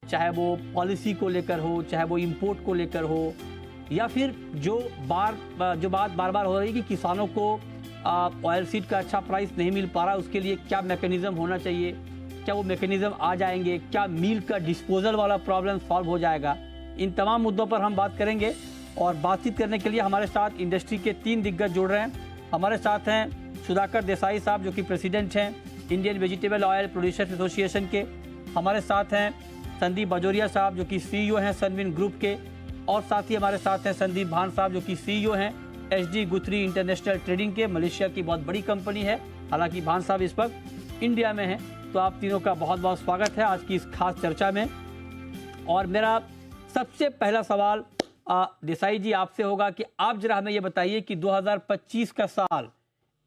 चाहे वो पॉलिसी को लेकर हो, चाहे वो इंपोर्ट को लेकर हो, या फिर जो बात बार बार हो रही है कि किसानों को ऑयल सीड का अच्छा प्राइस नहीं मिल पा रहा, उसके लिए क्या मैकेनिज्म होना चाहिए, क्या वो मैकेनिज्म आ जाएंगे, क्या मील का डिस्पोजल वाला प्रॉब्लम सॉल्व हो जाएगा। इन तमाम मुद्दों पर हम बात करेंगे और बातचीत करने के लिए हमारे साथ इंडस्ट्री के 3 दिग्गज जुड़ रहे हैं। हमारे साथ हैं सुधाकर देसाई साहब, जो कि प्रेसिडेंट हैं Indian vegetable oil producers association के। हमारे साथ हैं संदीप बाजोरिया साहब, जो कि सीईओ हैं सनविन ग्रुप के, और साथ ही हमारे साथ हैं संदीप भान साहब, जो कि सीईओ हैं एचडी गुथरी इंटरनेशनल ट्रेडिंग के। मलेशिया की बहुत बड़ी कंपनी है, हालांकि भान साहब इस वक्त इंडिया में हैं। तो आप तीनों का बहुत बहुत स्वागत है आज की इस खास चर्चा में। और मेरा सबसे पहला सवाल देसाई जी आपसे होगा कि आप जरा हमें ये बताइए कि 2025 का साल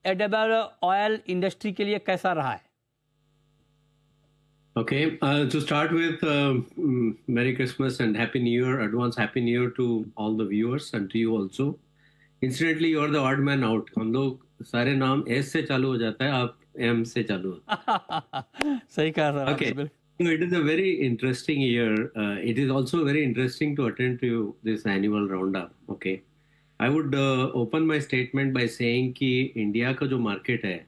एडिबल ऑयल इंडस्ट्री के लिए कैसा रहा है? Okay, to start with, Merry Christmas and Happy New Year. Advance Happy New Year to all the viewers and to you also. Incidentally, you are the odd man out. हम लोग सारे नाम S से चालू हो जाता है, आप M से चालू होता सही कहा sir. Okay. So it is a very interesting year. It is also very interesting to attend to this annual roundup. Okay. I would open my statement by saying कि इंडिया का जो मार्केट है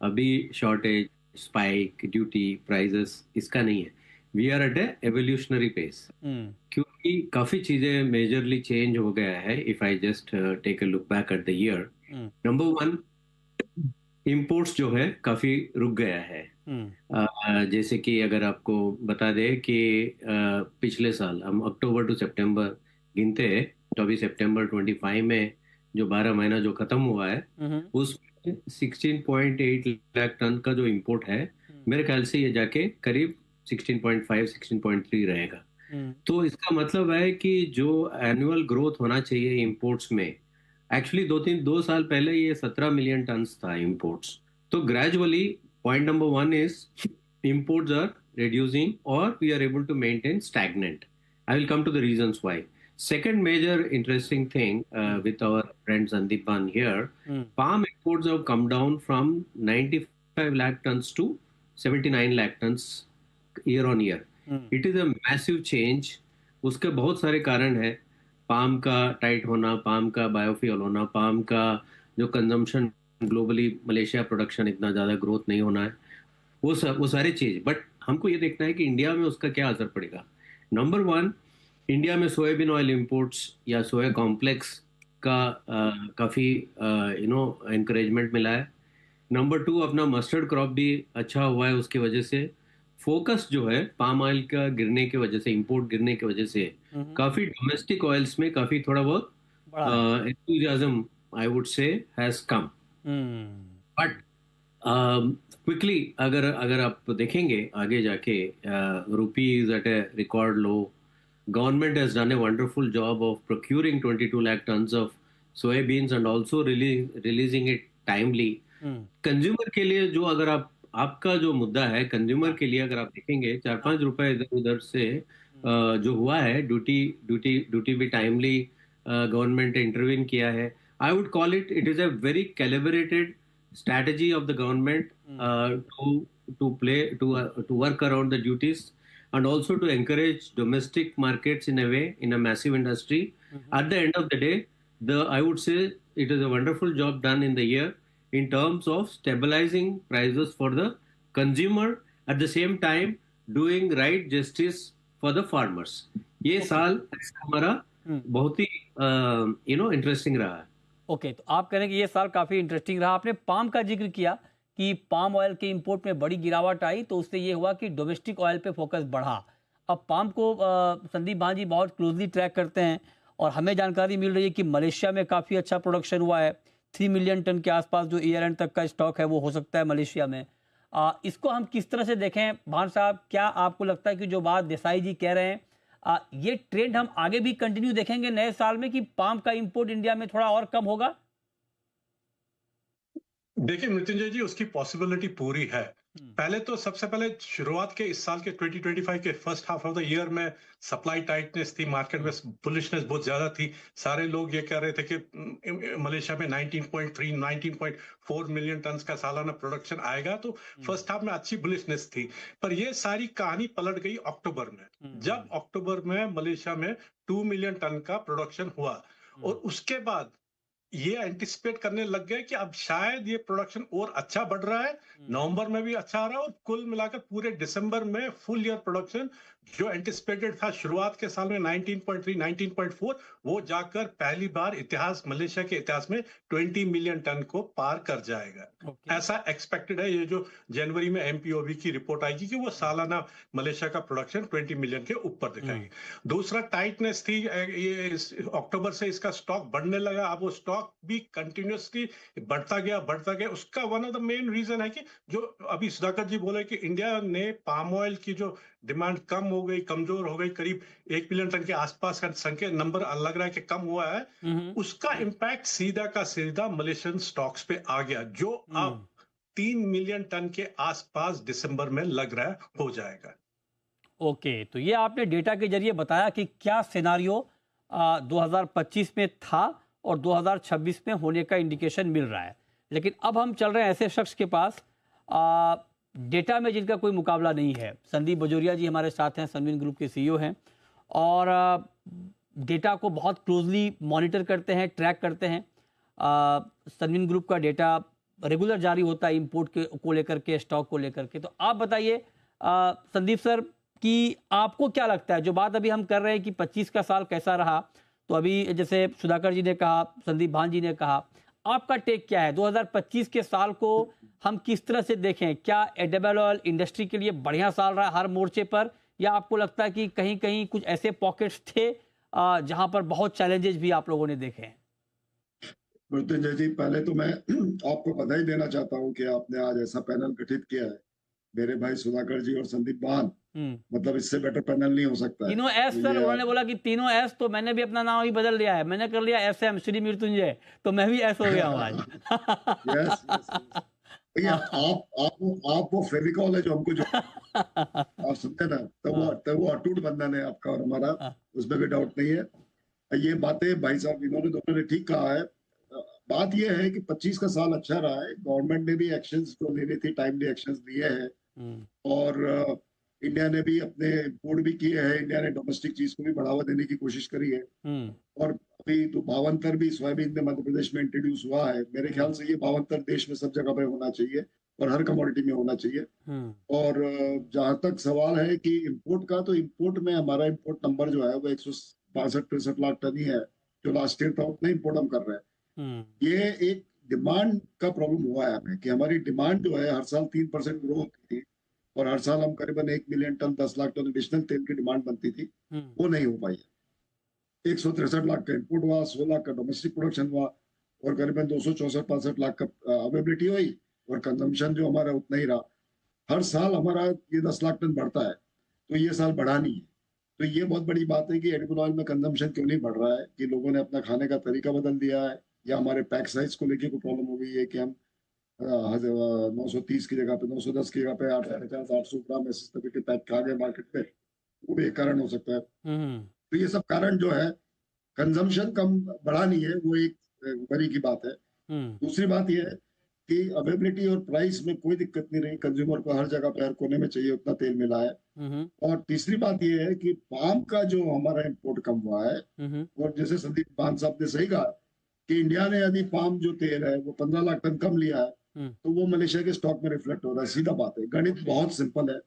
अभी शॉर्टेज, स्पाइक, ड्यूटी, प्राइजेस इसका नहीं है। We are at a evolutionary pace, क्योंकि काफी चीजें मेजरली चेंज हो गया है। If I just take a look back at the year, number 1, imports जो है काफी रुक गया है। जैसे कि अगर आपको बता दे कि पिछले साल हम अक्टूबर टू सितंबर गिनते हैं, तो अभी सितंबर 25 में जो 12 महीना जो खत्म हुआ है उसमें 16.8 लाख टन का जो इंपोर्ट है, मेरे ख्याल से ये जाके करीब 16.5 16.3 रहेगा। तो इसका मतलब है कि जो एनुअल ग्रोथ होना चाहिए इंपोर्ट्स में, एक्चुअली 2 साल पहले ये 17 मिलियन टन था इंपोर्ट्स। तो gradually point number 1 is imports are reducing or we are able to maintain stagnant. I will come to the reasons why. Second major interesting thing with our friend Sandeep Ban here, palm exports have come down from 95 lakh tons to 79 lakh tons year on year. It is a massive change. उसके बहुत सारे कारण है। Palm का tight होना, palm का biofuel होना, palm का जो कंजम्पशन ग्लोबली, मलेशिया प्रोडक्शन इतना ज़्यादा ग्रोथ नहीं होना है, वो सारे चीज। बट हमको ये देखना है कि इंडिया में उसका क्या असर पड़ेगा। नंबर 1, इंडिया में सोयाबीन ऑयल इंपोर्ट्स या सोया कॉम्प्लेक्स का काफी एनकरेजमेंट मिला है। नंबर 2, अपना मस्टर्ड क्रॉप भी अच्छा हुआ है, उसकी वजह से फोकस जो है पाम ऑयल का गिरने की वजह से, इंपोर्ट गिरने की वजह से काफी डोमेस्टिक ऑयल्स में काफी थोड़ा बहुत enthusiasm I would say has come. But quickly अगर आप देखेंगे आगे जाके, rupee is at a record low. Government has done a wonderful job of procuring 22 lakh tons of soybeans and also releasing it timely. Consumer के लिए जो, अगर आपका जो मुद्दा है कंज्यूमर के लिए, अगर आप देखेंगे 4-5 रुपए इधर उधर से जो हुआ है, ड्यूटी भी टाइमली गवर्नमेंट इंटरवीन किया है। I would call it is a very calibrated strategy of the government to work around the duties and also to encourage domestic markets in a way, in a massive industry. At the end of the day, I would say it is a wonderful job done in the year in terms of stabilizing prices for the consumer, at the same time doing right justice for the farmers. ये साल हमारा बहुत ही interesting रहा है। Okay, तो आप कह रहे हैं कि ये साल काफ़ी इंटरेस्टिंग रहा। आपने पाम का जिक्र किया कि पाम ऑयल के इंपोर्ट में बड़ी गिरावट आई, तो उससे ये हुआ कि डोमेस्टिक ऑयल पे फोकस बढ़ा। अब पाम को संदीप भान जी बहुत क्लोजली ट्रैक करते हैं और हमें जानकारी मिल रही है कि मलेशिया में काफ़ी अच्छा प्रोडक्शन हुआ है। 3 मिलियन टन के आसपास जो ईयर एंड तक का स्टॉक है वो हो सकता है मलेशिया में। इसको हम किस तरह से देखें भान साहब? क्या आपको लगता है कि जो बात देसाई जी कह रहे हैं, ये ट्रेंड हम आगे भी कंटिन्यू देखेंगे नए साल में, कि पाम का इंपोर्ट इंडिया में थोड़ा और कम होगा? देखिए मृत्युंजय जी, उसकी पॉसिबिलिटी पूरी है। पहले तो सबसे पहले शुरुआत के इस साल के 2025 के first half of the year में सप्लाई टाइटनेस थी, मार्केट में बुलिशनेस बहुत ज्यादा थी। सारे लोग ये कह रहे थे कि मलेशिया में 19.3 19.4 मिलियन टन का सालाना प्रोडक्शन आएगा, तो फर्स्ट हाफ में अच्छी बुलिशनेस थी। पर ये सारी कहानी पलट गई अक्टूबर में, जब अक्टूबर में मलेशिया में 2 मिलियन टन का प्रोडक्शन हुआ, और उसके बाद ये एंटिसिपेट करने लग गए कि अब शायद ये प्रोडक्शन और अच्छा बढ़ रहा है, नवंबर में भी अच्छा आ रहा है, और कुल मिलाकर पूरे दिसंबर में फुल ईयर प्रोडक्शन जो एंटिसिपेटेड था शुरुआत के साल में 19.3 19.4, वो जाकर पहली बार मलेशिया के इतिहास में 20 मिलियन टन को पार कर जाएगा। ऐसा एक्सपेक्टेड है। ये जो जनवरी में एमपीओबी की रिपोर्ट आएगी कि वो सालाना मलेशिया का प्रोडक्शन 20 मिलियन के ऊपर दिखाएगी। दूसरा टाइटनेस थी, ये अक्टूबर से इसका स्टॉक बढ़ने लगा, अब वो स्टॉक भी कंटिन्यूसली बढ़ता गया। उसका one of the main reason है कि जो अभी सुधाकर जी बोले कि इंडिया ने पाम ऑयल की जो डिमांड कम हो गई, कमजोर हो गई, करीब 1 मिलियन टन के आसपास का संख्या नंबर लग रहा है कि कम हुआ है, उसका इम्पैक्ट सीधा का सीधा मलेशियन स्टॉक्स पे आ गया, जो अब 3 मिलियन टन के आसपास दिसंबर में लग रहा है हो जाएगा। ओके, तो ये आपने डेटा के जरिए बताया कि क्या सिनारियो 2025 में था और 2026 में होने का इंडिकेशन मिल रहा है। लेकिन अब हम चल रहे हैं ऐसे शख्स के पास डेटा में जिनका कोई मुकाबला नहीं है। संदीप बजोरिया जी हमारे साथ हैं, सनविन ग्रुप के सीईओ हैं, और डेटा को बहुत क्लोजली मॉनिटर करते हैं, ट्रैक करते हैं। सनविन ग्रुप का डेटा रेगुलर जारी होता है इंपोर्ट को लेकर के, स्टॉक को लेकर के। तो आप बताइए संदीप सर कि आपको क्या लगता है, जो बात अभी हम कर रहे हैं कि 25 का साल कैसा रहा, तो अभी जैसे सुधाकर जी ने कहा, संदीप भान जी ने कहा, आपका टेक क्या है 2025 के साल को हम किस तरह से देखें? क्या एडिबल ऑयल इंडस्ट्री के लिए बढ़िया साल रहा हर मोर्चे पर, या आपको लगता है कि कहीं कहीं कुछ ऐसे पॉकेट्स थे जहां पर बहुत चैलेंजेस भी आप लोगों ने देखे हैं? मृत्युंजय जी, पहले तो मैं आपको बधाई देना चाहता हूं कि आपने आज ऐसा पैनल गठित किया है। मेरे भाई सुधाकर जी और संदीप भान, मतलब इससे बेटर पैनल नहीं हो सकता है। तीनों एस सर, उन्होंने बोला कि तीनों एस, तो मैंने भी अपना नाम ही बदल लिया है, मैंने कर लिया एसएम श्री मृत्युंजय, तो मैं भी एस हो गया हूँ आज। यस भैया, आप वो फेविकॉल है जो हमको जो आप सुनते ना, तब वो अटूट बंधन है आपका और हमारा, उसमें भी डाउट नहीं है। ये बातें भाई साहब इन्होंने दोनों ने ठीक कहा है। बात यह है कि 25 का साल अच्छा रहा है, गवर्नमेंट ने भी एक्शंस जो लेने थे टाइमली एक्शंस लिए हैं, और इंडिया ने भी अपने इम्पोर्ट भी किए हैं, इंडिया ने डोमेस्टिक चीज को भी बढ़ावा देने की कोशिश करी है। और अभी तो 52 भी सोयाबीन में मध्य प्रदेश में इंट्रोड्यूस हुआ है। मेरे ख्याल से ये 52 देश में सब जगह पे होना चाहिए और हर कमोडिटी में होना चाहिए। और जहां तक सवाल है कि इम्पोर्ट का, तो इम्पोर्ट में हमारा इम्पोर्ट नंबर जो है वो 162-63 लाख टन ही है, जो लास्ट ईयर था उतना इम्पोर्ट हम कर रहे हैं। ये एक डिमांड का प्रॉब्लम हुआ है हमें कि हमारी डिमांड जो है हर साल 3% ग्रो होती थी, और हर साल हम करीबन 1 million ton 10 lakh ton additional तेल की डिमांड बनती थी, वो नहीं हो पाई है। 163 लाख का इम्पोर्ट हुआ, 16 लाख का डोमेस्टिक प्रोडक्शन हुआ, और करीबन 264-65 लाख का अवेलेबिलिटी हुई, और कंजम्पशन जो हमारा उतना ही रहा। हर साल हमारा ये 10 लाख टन बढ़ता है, तो ये साल बढ़ा नहीं है। तो ये बहुत बड़ी बात है कि एडिबल ऑयल में कंजम्पशन क्यों नहीं बढ़ रहा है, कि लोगों ने अपना खाने का तरीका बदल दिया है, या हमारे पैक साइज को लेके कोई प्रॉब्लम हो गई है कि हम 930 की जगह पे 910 की जगह पे 850-800 ग्राम एसएसडब्ल्यू के पैक आ गए मार्केट पे, वो भी एक कारण हो सकता है। तो ये सब कारण जो है, कंजम्पशन कम बढ़ा नहीं है, वो एक बड़ी की बात है। दूसरी बात यह है कि अवेलेबिलिटी और प्राइस में कोई दिक्कत नहीं रही, कंज्यूमर को हर जगह पे हर कोने में चाहिए उतना तेल मिला है। और तीसरी बात यह है कि पाम का जो हमारा इम्पोर्ट कम हुआ है, और जैसे संदीप पान साहब ने सही कहा कि इंडिया ने यदि पाम जो तेल है वो 15 लाख टन कम लिया है, तो वो मलेशिया के स्टॉक में रिफ्लेक्ट हो रहा है। सीधा बात है, गणित बहुत सिंपल है।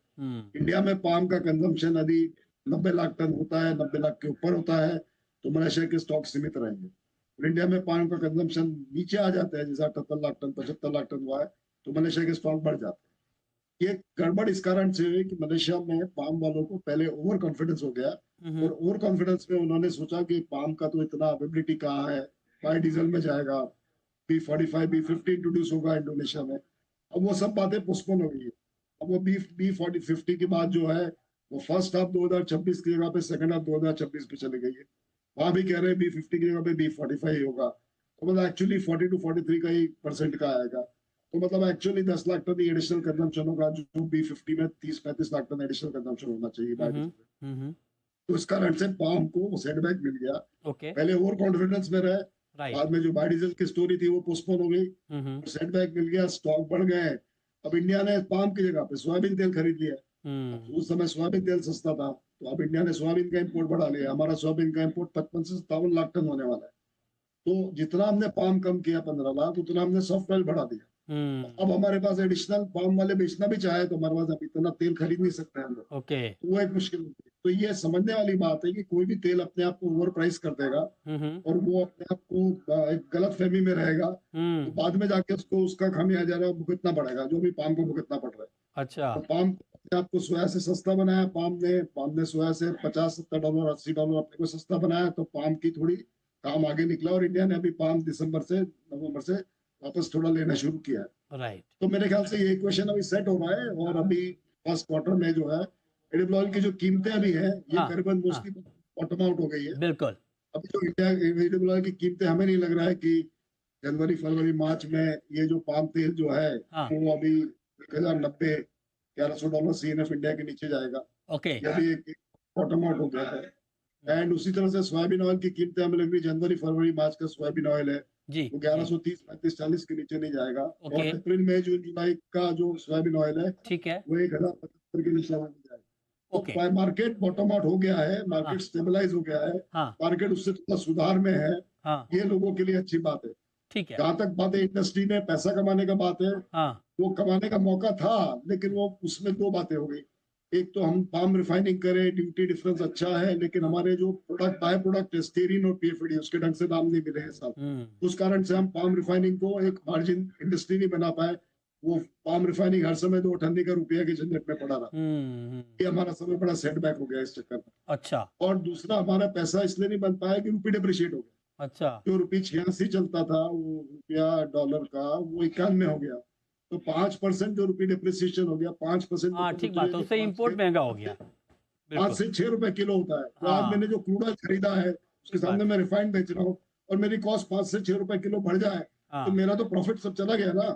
इंडिया में पाम का कंजम्पशन यदि 90 लाख टन होता है, 90 लाख के ऊपर होता है, तो मलेशिया के स्टॉक सीमित रहेंगे। और इंडिया में पाम का कंजम्पशन नीचे आ जाता है, जैसे 78 लाख टन 75 लाख टन हुआ है, तो मलेशिया के स्टॉक बढ़ जाते हैं। ये गड़बड़ इस कारण से हुई कि मलेशिया में पाम वालों को पहले ओवर कॉन्फिडेंस हो गया, और ओवर कॉन्फिडेंस में उन्होंने सोचा कि पाम का तो इतना अवेलेबिलिटी कहाँ है, बायोडीजल में जाएगा, B45 B50 इंट्रोड्यूस होगा इंडोनेशिया में। अब वो सब बातें पोस्टपोन हो गई है। अब वो B50 की बात जो है वो फर्स्ट हाफ 2026 की जगह पे सेकंड हाफ 2026 पे चली गई है। वहां भी कह रहे हैं B50 की जगह पे B45 होगा, तो मतलब एक्चुअली 40 to 43 का ही % का आएगा। तो मतलब actually 10 lakh ton additional consumption होगा, जो B50 में 30-35 लाख टन एडिशनल कंजम्पशन होना चाहिए बायोडीजल में। हम्म। तो इस कारण से पाम को सेटबैक मिल गया। ओके। पहले ओवर कॉन्फिडेंस में रहे, राइट। बाद में जो बायोडीजल की स्टोरी थी वो पोस्टपोन हो गई, हम्म। सेटबैक मिल गया, स्टॉक बढ़ गए। अब इंडिया ने पाम की जगह पे सोयाबीन तेल खरीद लिया। हम्म। उस समय सोयाबीन तेल सस्ता था, तो अब इंडिया ने सोयाबीन का इंपोर्ट बढ़ा लिया। हमारा सोयाबीन का इंपोर्ट 55 से 57 लाख टन होने वाला है। तो जितना हमने पाम कम किया 15 लाख, उतना हमने सॉफ्ट ऑयल बढ़ा दिया। अब हमारे पास एडिशनल पाम वाले बेचना भी चाहे तो हमारे पास अब इतना तेल खरीद नहीं सकते हम लोग। ओके। तो वो एक मुश्किल होती है। तो ये समझने वाली बात है कि कोई भी तेल अपने आप को ओवर प्राइस कर देगा और वो अपने आप को एक गलत फहमी में रहेगा, तो बाद में जाके उसको उसका खामियाजा भुगतना पड़ेगा, जो भी पाम को भुगतना पड़ रहा है। अच्छा। तो पाम अपने आप को सोया से सस्ता बनाया, पाम ने सोया से $50-70 $80 अपने को सस्ता बनाया, तो पाम की थोड़ी काम आगे निकला और इंडिया ने अभी पाम नवंबर से वापस थोड़ा लेना शुरू किया है। राइट। तो मेरे ख्याल से ये इक्वेशन अभी सेट हो रहा है और अभी फर्स्ट क्वार्टर में जो है एडिबल ऑयल की जो कीमतें अभी हैं, ये हाँ, करीबन मोस्टली बॉटम आउट हो गई है। बिल्कुल। अभी जो इंडिया एडिबल ऑयल की कीमतें, हमें नहीं लग रहा है कि जनवरी फरवरी मार्च में ये जो पाम तेल जो है हाँ। वो अभी 1090 $1100 CNF इंडिया के नीचे जाएगा। ओके। ये भी एक बॉटम आउट हो गया है। एंड उसी तरह से सोयाबीन ऑयल की कीमतें हमें लग रही, जनवरी फरवरी मार्च का सोयाबीन ऑयल है जी। वो 1130 35 40 के नीचे नहीं जाएगा। ओके। और अप्रैल मई जून जुलाई का जो सोयाबीन ऑयल है ठीक है। वो 1075 के नीचे नहीं जाएगा। ओके। तो मार्केट बॉटम आउट हो गया है, हाँ। मार्केट स्टेबलाइज हो गया है, हाँ। मार्केट उससे थोड़ा सुधार में है। हाँ। ये लोगों के लिए अच्छी बात है। ठीक है। जहां तक बात है इंडस्ट्री में पैसा कमाने का बात है, हाँ। वो कमाने का मौका था, लेकिन वो उसमें दो बातें हो गई। एक तो हम पाम रिफाइनिंग करें, ड्यूटी डिफरेंस अच्छा है, लेकिन हमारे जो प्रोडक्ट बाय प्रोडक्ट स्टीरिन और PFD उसके ढंग से दाम नहीं मिले हैं साहब। उस कारण से हम पाम रिफाइनिंग को एक मार्जिन इंडस्ट्री नहीं बना पाए। वो पाम रिफाइनिंग हर समय 2 अठन्नी का रुपया के झंझट में पड़ा रहा। ये हमारा समय बड़ा सेटबैक हो गया इस चक्कर में। अच्छा। और दूसरा, हमारा पैसा इसलिए नहीं बन पाया कि रुपये डिप्रिशिएट हो गया। अच्छा। जो रुपये 86 चलता था, वो रुपया डॉलर का वो 91 हो गया। तो 5% जो रुपये डिप्रिसिएशन हो गया, 5%। हाँ, ठीक बात है, उससे इंपोर्ट महंगा हो गया। 5 से 6 रुपए किलो होता है। तो आज मैंने जो क्रूड ऑयल खरीदा है उसके सामने मैं रिफाइंड बेच रहा हूँ और मेरी कॉस्ट 5 से 6 रुपए किलो बढ़ जाए, तो मेरा तो प्रॉफिट सब चला गया ना।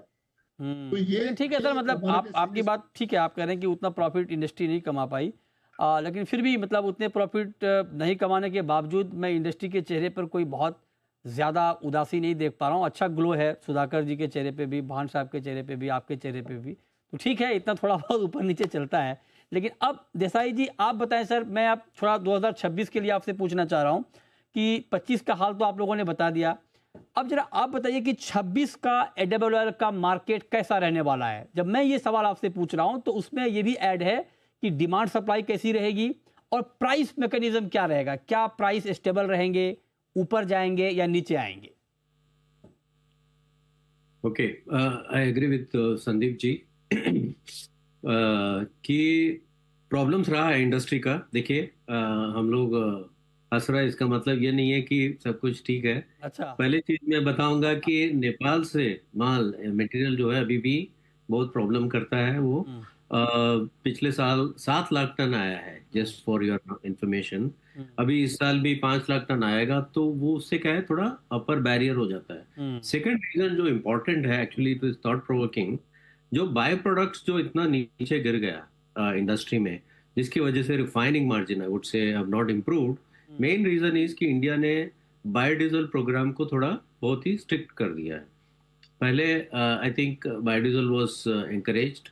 तो ये ठीक है सर, मतलब आपकी बात ठीक है, आप कह रहे हैं कि उतना प्रॉफिट इंडस्ट्री नहीं कमा पाई, लेकिन फिर भी मतलब उतने प्रॉफिट नहीं कमाने के बावजूद मैं इंडस्ट्री के चेहरे पर कोई बहुत ज़्यादा उदासी नहीं देख पा रहा हूँ। अच्छा ग्लो है सुधाकर जी के चेहरे पे भी, भान साहब के चेहरे पे भी, आपके चेहरे पे भी। तो ठीक है, इतना थोड़ा बहुत ऊपर नीचे चलता है। लेकिन अब देसाई जी आप बताएं सर, मैं आप थोड़ा 2026 के लिए आपसे पूछना चाह रहा हूँ कि 25 का हाल तो आप लोगों ने बता दिया। अब जरा आप बताइए कि 26 का एडिबल ऑयल का मार्केट कैसा रहने वाला है। जब मैं ये सवाल आपसे पूछ रहा हूँ तो उसमें ये भी ऐड है कि डिमांड सप्लाई कैसी रहेगी और प्राइस मैकेनिज्म क्या रहेगा। क्या प्राइस स्टेबल रहेंगे, ऊपर जाएंगे या नीचे आएंगे? Okay, I agree with Sandeep ji कि प्रॉब्लम्स रहा है इंडस्ट्री का। देखिए हम लोग हंस रहा है, इसका मतलब ये नहीं है कि सब कुछ ठीक है। अच्छा। पहले चीज मैं बताऊंगा कि नेपाल से माल मटेरियल जो है अभी भी बहुत प्रॉब्लम करता है। वो पिछले साल 7 लाख टन आया है, जस्ट फॉर योर इंफॉर्मेशन। अभी इस साल भी 5 लाख टन आएगा, तो वो उससे क्या है, थोड़ा अपर बैरियर हो जाता है। सेकंड रीजन जो इम्पोर्टेंट है, actually it is thought provoking, जो बाय प्रोडक्ट्स जो इतना नीचे गिर गया इंडस्ट्री में, जिसकी वजह से refining margin I would say have not improved. Main reason is that India ने बायोडीजल प्रोग्राम को थोड़ा बहुत ही स्ट्रिक्ट कर दिया है। पहले I think biodiesel was encouraged,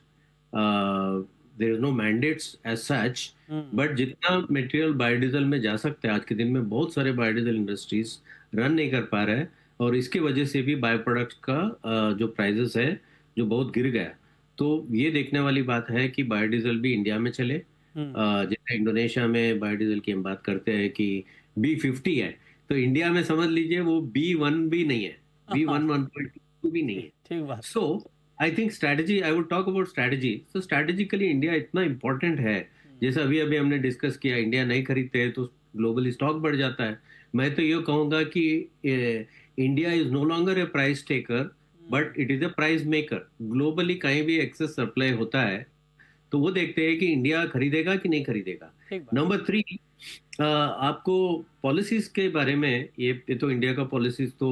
there is no mandates as such, but जितना मटेरियल बायोडीजल में जा सकता है, आज के दिन में बहुत सारे बायोडीजल इंडस्ट्रीज रन नहीं कर पा रहे हैं, और इसकी वजह से भी बायो प्रोडक्ट्स का जो प्राइजेस है जो बहुत गिर गया। तो ये देखने वाली बात है कि बायोडीजल भी इंडिया में चले। जैसे इंडोनेशिया में बायोडीजल की हम बात करते हैं कि B50 है, तो इंडिया में समझ लीजिए वो B1 भी नहीं है, B1 1.2 भी नहीं है। ठीक बात। So I think strategy, I would talk about strategy. So strategically India इतना इंपॉर्टेंट है, जैसे अभी अभी हमने डिस्कस किया, इंडिया नहीं खरीदते हैं तो ग्लोबली स्टॉक बढ़ जाता है। मैं तो ये कहूंगा कि India is no longer a price taker, but it is a price maker. Globally कहीं भी एक्सेस सप्लाई होता है तो वो देखते हैं कि इंडिया खरीदेगा कि नहीं खरीदेगा। नंबर 3, आपको पॉलिसीज के बारे में, ये तो इंडिया का पॉलिसीज तो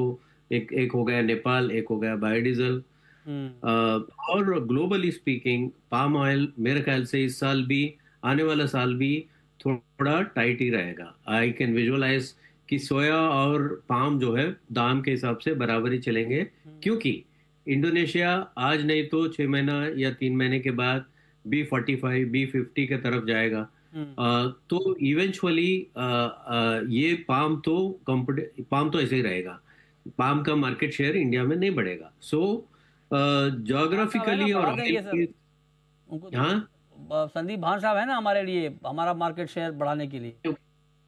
एक हो गया नेपाल, एक हो गया बायोडीजल। और ग्लोबली स्पीकिंग पाम ऑयल मेरे ख्याल से इस साल भी, आने वाला साल भी थोड़ा टाइट ही रहेगा। आई कैन विजुअलाइज कि सोया और पाम जो है दाम के हिसाब से बराबर ही चलेंगे, क्योंकि इंडोनेशिया आज नहीं तो 6 महीना या 3 महीने के बाद B45 B50 के तरफ जाएगा। तो इवेंचुअली ये पाम तो ऐसे ही रहेगा। पाम का मार्केट शेयर इंडिया में नहीं बढ़ेगा। सो भान साहब है ना, जोग्राफिकली और बढ़ा ऑयल देंगे सर की, उनको तो। हाँ, संदीप भान साहब है ना हमारे लिए, हमारा मार्केट शेयर बढ़ाने के लिए।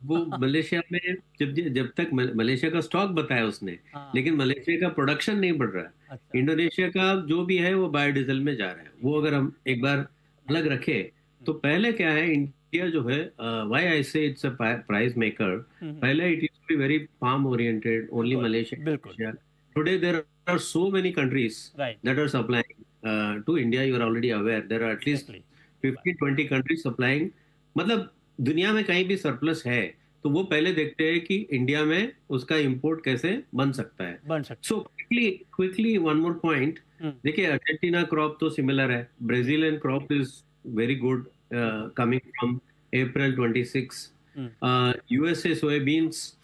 वो मलेशिया में जब जब तक मलेशिया का स्टॉक बताया उसने, हाँ। लेकिन मलेशिया का प्रोडक्शन नहीं बढ़ रहा है। अच्छा। इंडोनेशिया का जो भी है वो बायोडीजल में जा रहा है। वो अगर हम एक बार अलग रखे तो पहले क्या है, इंडिया जो है, why I say it's a price maker, पहले it used to be very farm oriented, only बिल्कुल बिल्कुल। Malaysia. Today there are so many countries right. that are supplying to India. You are already aware there are at least exactly. 15-20 countries supplying. मतलब दुनिया में कहीं भी surplus है तो वो पहले देखते हैं कि इंडिया में उसका इंपोर्ट कैसे बन सकता है। बन सकता so quickly quickly one more point, है। देखिए अर्जेंटीना क्रॉप तो सिमिलर है, Brazilian crop is very good coming from April 26। USA soya beans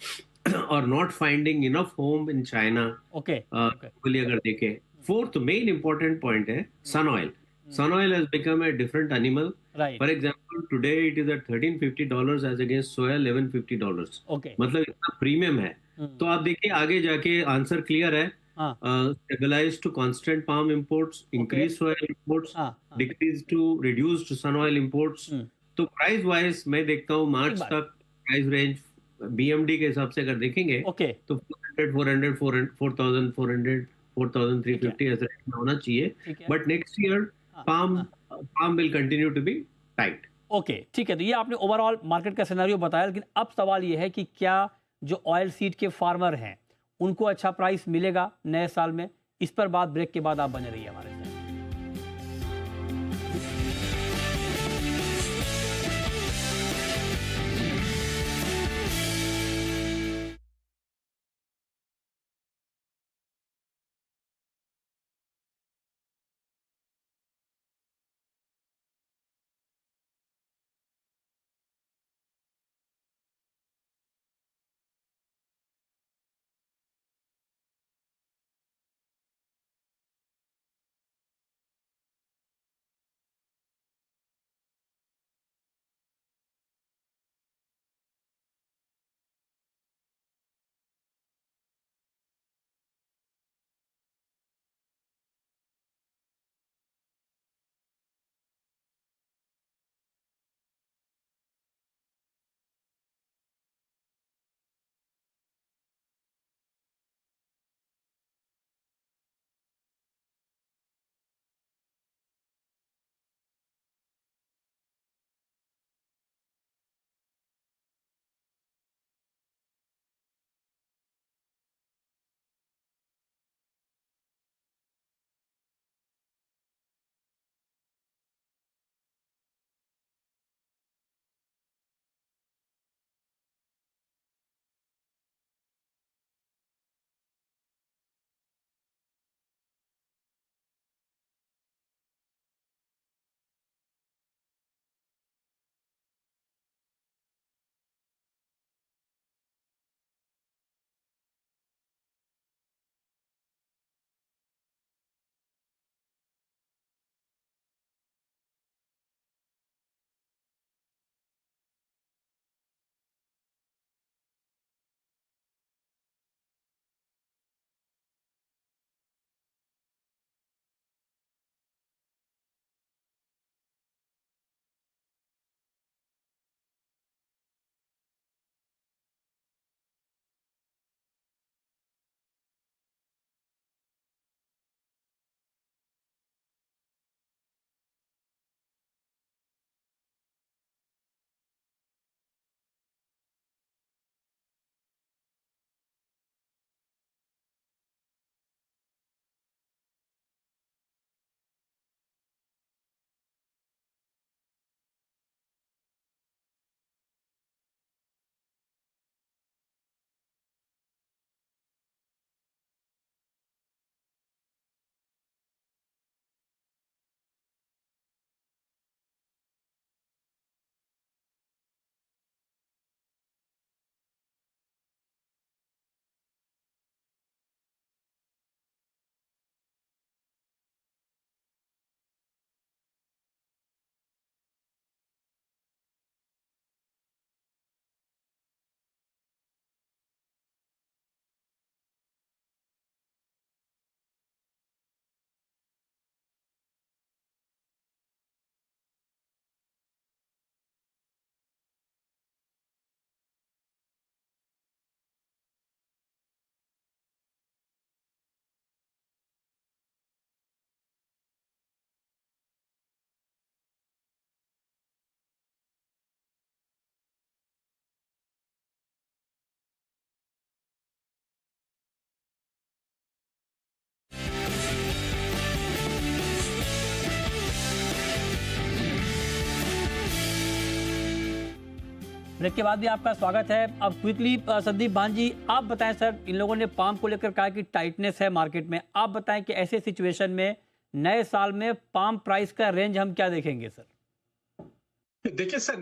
are not finding enough home in China. Okay okay. globally अगर देखें, fourth main important point है sun oil. Sun oil has become a different animal. Right. For example, today it is at $1350 as against soya $1150. Okay. मतलब इतना premium है। तो आप देखिए आगे जाके आंसर क्लियर है। हाँ Stabilize to constant palm imports, increase soya imports, हाँ हाँ। decrease to reduced sun oil imports. तो प्राइस वाइज मैं देखता हूँ एक मार्च बात। तक प्राइस रेंज BMD के हिसाब से अगर देखेंगे ओके। तो 400 400 4400 4350 ऐसा range में होना चाहिए। ठीक है। But next year palm will continue to be tight. Okay ठीक है, तो ये आपने ओवरऑल मार्केट का सिनेरियो बताया, लेकिन अब सवाल ये है कि क्या जो ऑयल सीड के फार्मर हैं उनको अच्छा प्राइस मिलेगा नए साल में? इस पर बात ब्रेक के बाद आप बने रहिए हमारे साथ। ब्रेक के बाद भी आपका स्वागत है। अब क्विकली संदीप भांजी, आप बताएं सर, इन लोगों ने पाम को लेकर कहा कि टाइटनेस है मार्केट में, आप बताएं कि ऐसे सिचुएशन में नए साल में पाम प्राइस का रेंज हम क्या देखेंगे सर? देखिए सर,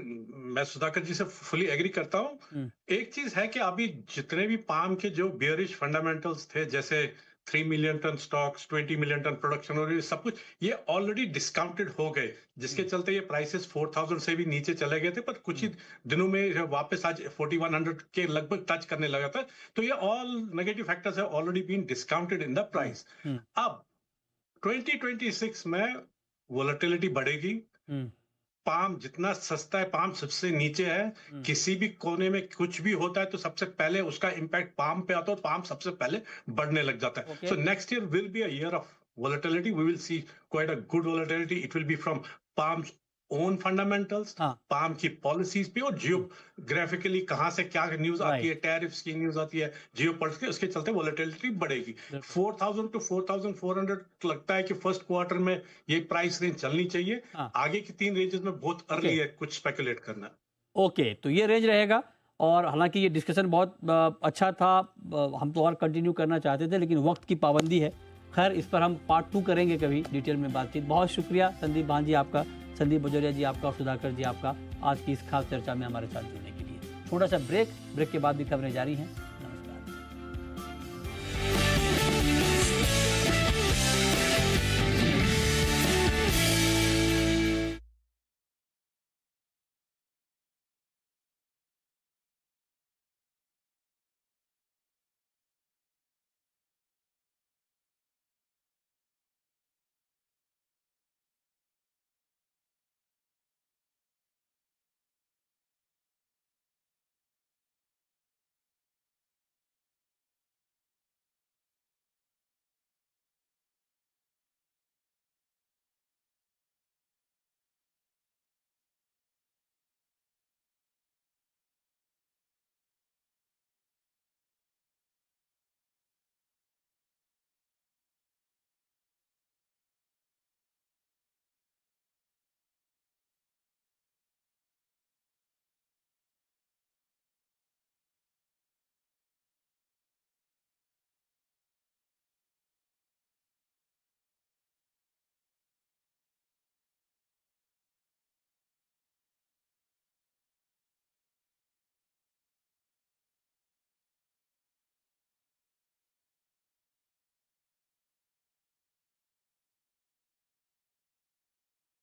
मैं सुधाकर जी से फुली एग्री करता हूं। एक चीज है कि अभी जितने भी पाम के जो बेयरिश फंडामेंटल्स थे, जैसे 3 million ton stocks, 20 million ton production और ये सब कुछ, ये ऑलरेडी डिस्काउंटेड हो गए, जिसके चलते ये प्राइसेस 4000 से भी नीचे चले गए थे, पर कुछ ही दिनों में वापस आज 4100 के लगभग टच करने लगा था। तो ये ऑल नेगेटिव फैक्टर्स है already been discounted in the price. अब 2026 में वोलेटिलिटी बढ़ेगी। पाम जितना सस्ता है, पाम सबसे नीचे है। किसी भी कोने में कुछ भी होता है तो सबसे पहले उसका इम्पैक्ट पाम पे आता है, पाम सबसे पहले बढ़ने लग जाता है। So next year will be a year of volatility. We will see quite a good volatility. It will be from palm's own fundamentals, palm की पॉलिसीज पे, और जियोग्राफिकली कहां से क्या न्यूज आती है, टैरिफ्स की न्यूज आती है, जियोपॉलिटिक्स, उसके चलते वोलेटिलिटी बढ़ेगी। 4000 टू 4400 लगता है कि फर्स्ट क्वार्टर में ये प्राइस रेंज चलनी चाहिए। आगे की 3 रेंजेस में बहुत अर्ली है कुछ स्पेकुलेट करना। ओके, तो ये रेंज रहेगा। और हालांकि ये डिस्कशन बहुत अच्छा था, हम तो और कंटिन्यू करना चाहते थे, लेकिन वक्त की पाबंदी है। खैर, इस पर हम पार्ट 2 करेंगे कभी डिटेल में बातचीत। बहुत शुक्रिया संदीप भांजी आपका, संदीप बजोरिया जी आपका, और सुधाकर जी आपका आज की इस खास चर्चा में हमारे साथ जुड़ने के लिए। थोड़ा सा ब्रेक के बाद भी खबरें जारी हैं।